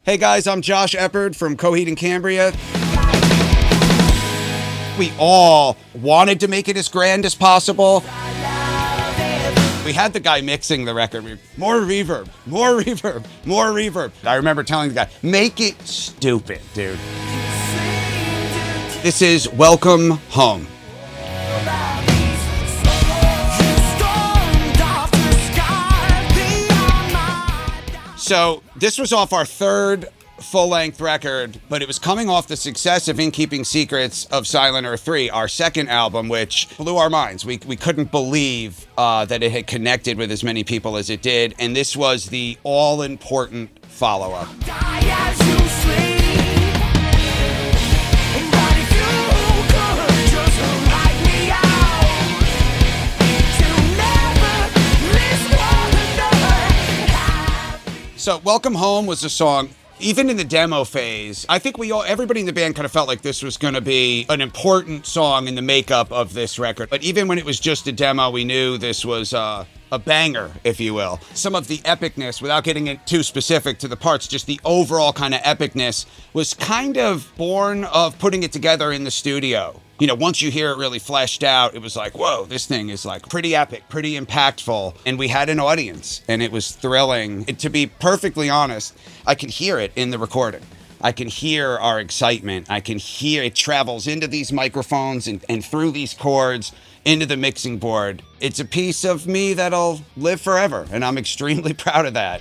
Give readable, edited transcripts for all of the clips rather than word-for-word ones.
Hey guys, I'm Josh Eppard from Coheed and Cambria. We all wanted to make it as grand as possible. We had the guy mixing the record. More reverb, more reverb, more reverb. I remember telling the guy, make it stupid, dude. This is Welcome Home. So this was off our third full-length record, but it was coming off the success of In Keeping Secrets of Silent Earth 3, our second album, which blew our minds. We couldn't believe that it had connected with as many people as it did, and this was the all-important follow-up. So Welcome Home was a song, even in the demo phase, I think everybody in the band kind of felt like this was going to be an important song in the makeup of this record. But even when it was just a demo, we knew this was a banger, if you will. Some of the epicness, without getting it too specific to the parts, just the overall kind of epicness was kind of born of putting it together in the studio. You know, once you hear it really fleshed out, it was like, whoa, this thing is like pretty epic, pretty impactful. And we had an audience and it was thrilling. And to be perfectly honest, I could hear it in the recording. I can hear our excitement. I can hear it travels into these microphones and through these chords into the mixing board. It's a piece of me that'll live forever. And I'm extremely proud of that.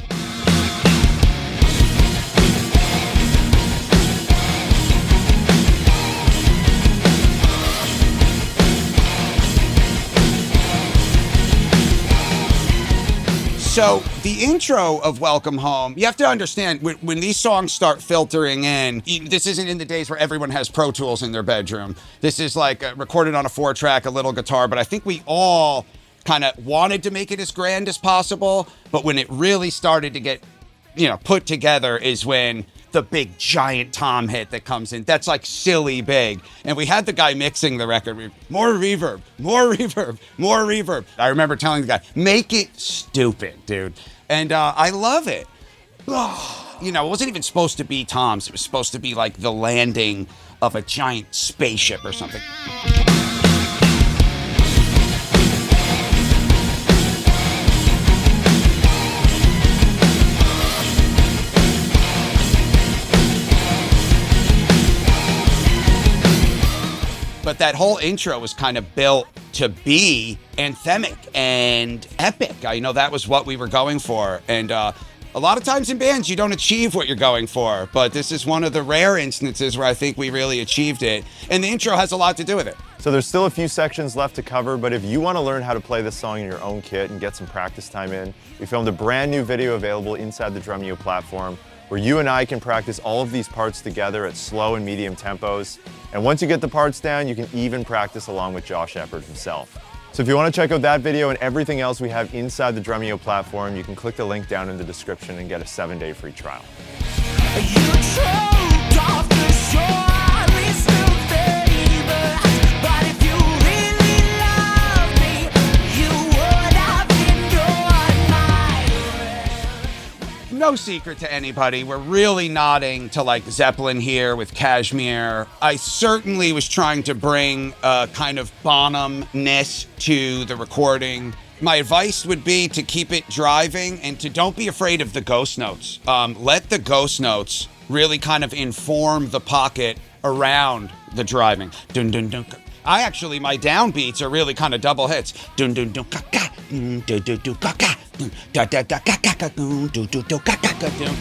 So the intro of Welcome Home, you have to understand when these songs start filtering in, this isn't in the days where everyone has Pro Tools in their bedroom. This is like recorded on a 4-track, a little guitar, but I think we all kind of wanted to make it as grand as possible. But when it really started to get, put together is when the big giant tom hit that comes in. That's like silly big. And we had the guy mixing the record. More reverb, more reverb, more reverb. I remember telling the guy, make it stupid, dude. And I love it. It wasn't even supposed to be toms. It was supposed to be like the landing of a giant spaceship or something. But that whole intro was kind of built to be anthemic and epic. That was what we were going for. And a lot of times in bands, you don't achieve what you're going for. But this is one of the rare instances where I think we really achieved it. And the intro has a lot to do with it. So there's still a few sections left to cover, but if you want to learn how to play this song in your own kit and get some practice time in, we filmed a brand new video available inside the Drumeo platform, where you and I can practice all of these parts together at slow and medium tempos. And once you get the parts down, you can even practice along with Josh Eppard himself. So if you want to check out that video and everything else we have inside the Drumeo platform, you can click the link down in the description and get a 7-day free trial. No secret to anybody, we're really nodding to like Zeppelin here with Kashmir. I certainly was trying to bring a kind of Bonham-ness to the recording. My advice would be to keep it driving and to don't be afraid of the ghost notes. Let the ghost notes really kind of inform the pocket around the driving. Dun dun dun. My downbeats are really kind of double hits. Dun dun dun ka ka, dun dun dun ka ka, da da da ka ka ka, dun dun dun ka ka ka dun.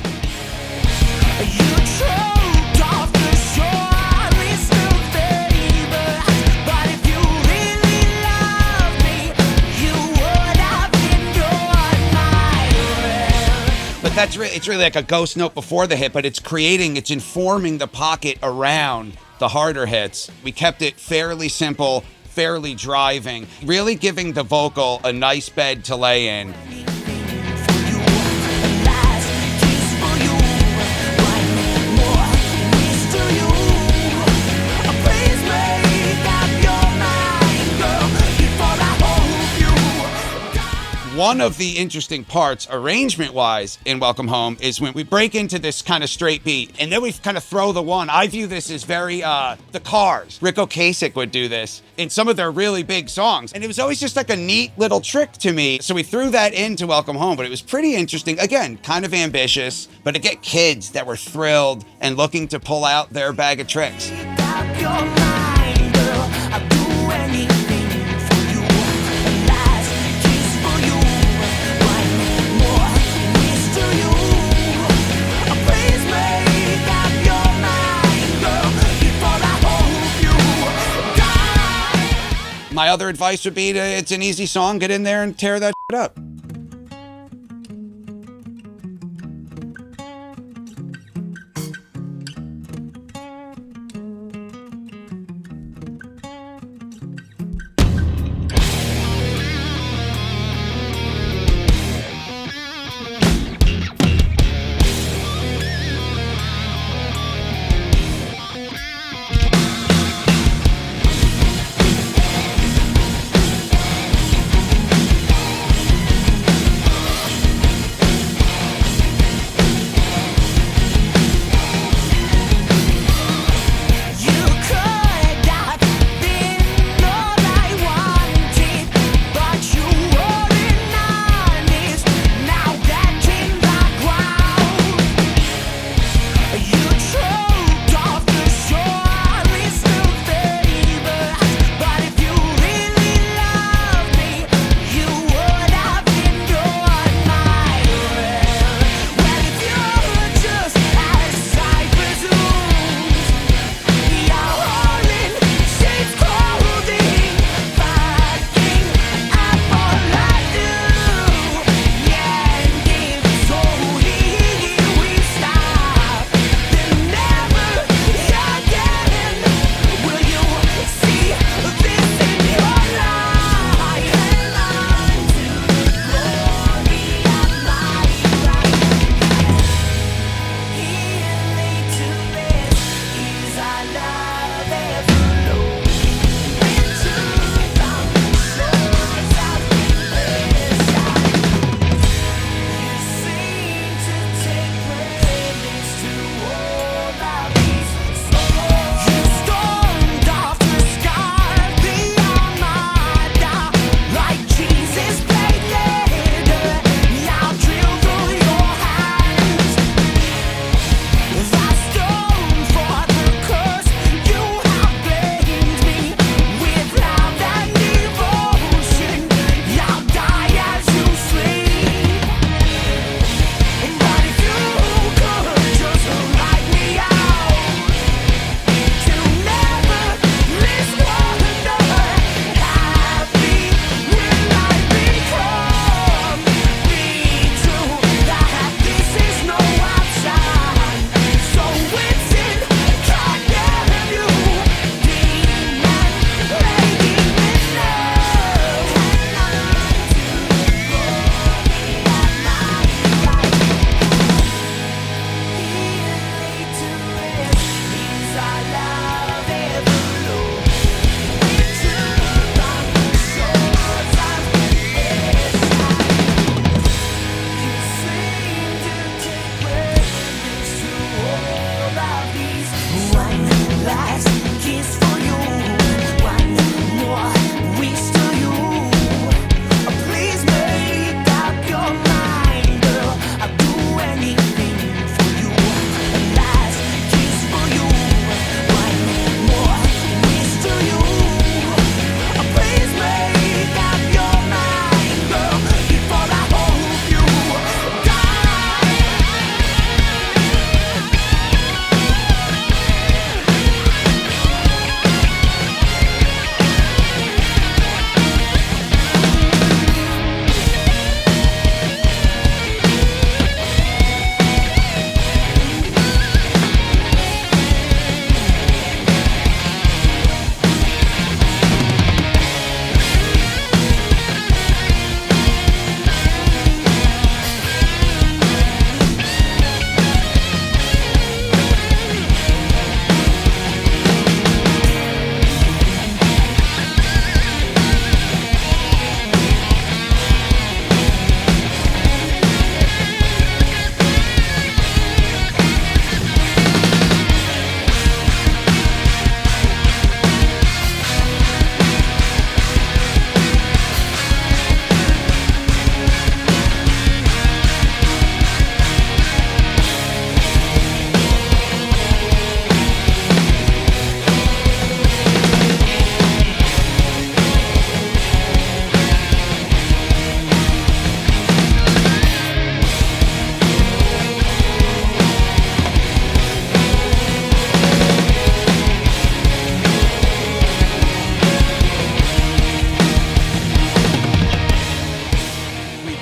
You choked off the shore, Mr. Favor. But if you really loved me, you would have endured my will. But it's really like a ghost note before the hit, but it's informing the pocket around the harder hits. We kept it fairly simple, fairly driving, really giving the vocal a nice bed to lay in. one of the interesting parts, arrangement-wise, in Welcome Home is when we break into this kind of straight beat, and then we kind of throw the one. I view this as very, The Cars. Rick Ocasek would do this in some of their really big songs, and it was always just like a neat little trick to me. So we threw that into Welcome Home, but it was pretty interesting. Again, kind of ambitious, but to get kids that were thrilled and looking to pull out their bag of tricks. My other advice would be it's an easy song, get in there and tear that shit up.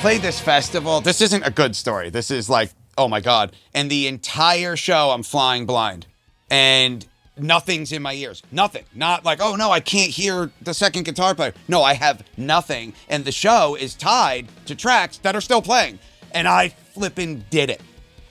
played this festival. This isn't a good story. This is like, oh my God. And the entire show, I'm flying blind. And nothing's in my ears. Nothing. Not like, oh no, I can't hear the second guitar player. No, I have nothing. And the show is tied to tracks that are still playing. And I flipping did it.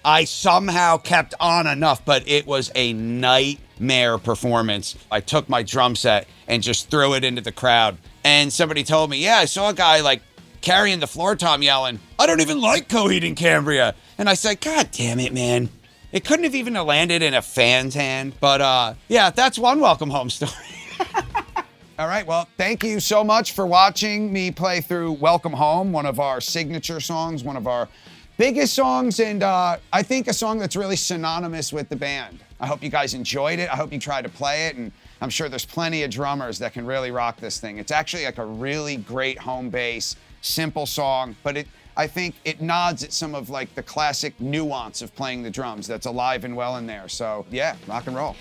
I somehow kept on enough, but it was a nightmare performance. I took my drum set and just threw it into the crowd. And somebody told me, yeah, I saw a guy like carrying the floor tom yelling, I don't even like Coheed and Cambria. And I said, God damn it, man. It couldn't have even landed in a fan's hand. But yeah, that's one welcome home story. All right, well, thank you so much for watching me play through Welcome Home, one of our signature songs, one of our biggest songs, and I think a song that's really synonymous with the band. I hope you guys enjoyed it. I hope you tried to play it, and I'm sure there's plenty of drummers that can really rock this thing. It's actually like a really great home bass, simple song, but I think it nods at some of like the classic nuance of playing the drums that's alive and well in there. So yeah, rock and roll.